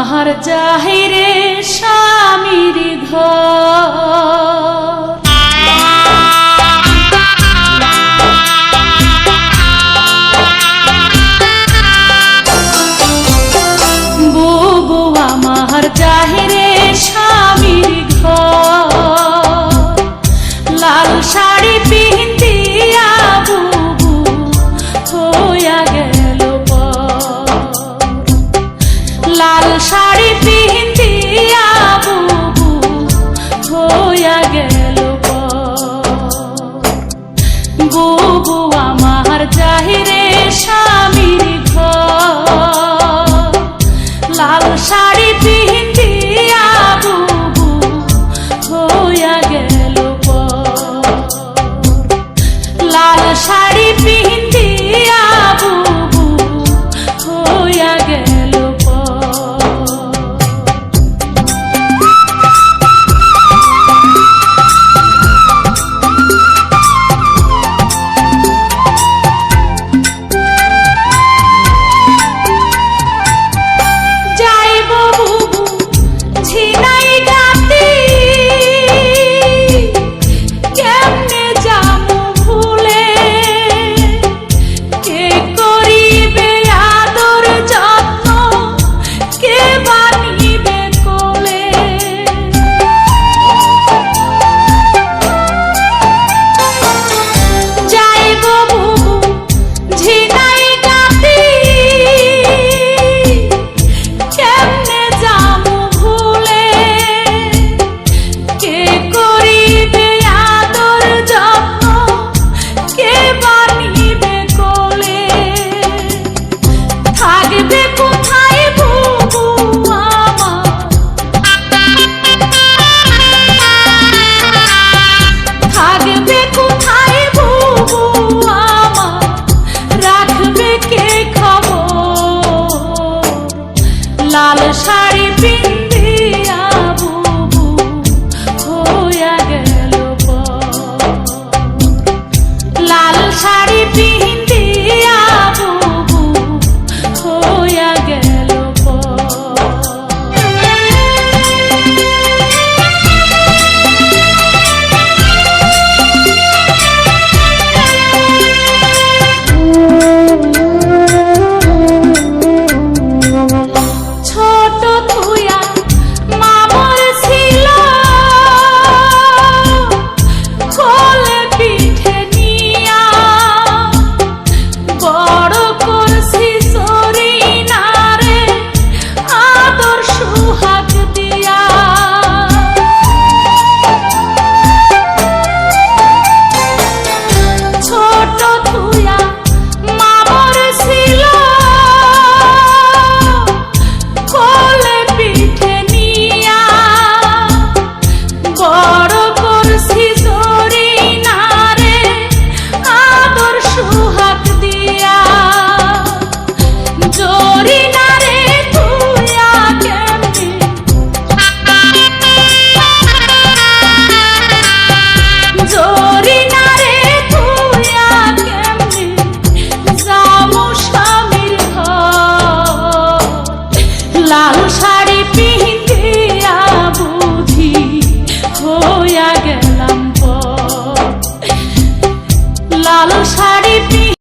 আমার জাহিরে স্বামীর ঘর, বুবু আমার জাহিরে স্বামীর ঘর, লাল শাড়ি পিন্দিয়া বুবু হইয়া গেল পর, লাল শাড়ি পিন্দিয়া বুবু হইয়া গেল পর, বুবু আমার জাহিরে স্বামীর ঘর, লাল শাড়ি পিন্দিয়া বুবু হইয়া গেল পর, লাল শাড়ি পিন্দিয়া বুবু হইয়া গেল পর। যাইব বুবু ঝিনাই গাতি, কেমনে যামু ভুলে, কে করিবে আদর যত্ন, কে বানিবে কোলে, যাইব বুবু ঝিনাই গাতি, কেমনে যামু ভুলে, কে করিবে আদর যত্ন, কে বানিবে কোলে, থাকবে কোথায় বুবু আমার, থাকবে কোথায় বুবু আমার, রাখবে কে খবর, লাল শাড়ি পিন্দিয়া বুবু হইয়া গেল পর, লাল শাড়ি পিন্দিয়া বুবু হইয়া গেল পর। ছোট থুয়া মামর ছিল, কোলে পিঠে নিয়া, বড় করছি সরিনারে আদর সুহাগ দিয়া, ছোট থুয়া মামর ছিল, কোলে পিঠে নিয়া, বড় করছি সরিনারে আদর সুহাগ দিয়া, জরিনারে তুইয়া কেমনে, জরিনারে তুইয়া কেমনে যামু স্বামীর ঘর, লাল শাড়ি পিন্দিয়া বুঝি হইয়া গেলাম পর, লাল শাড়ি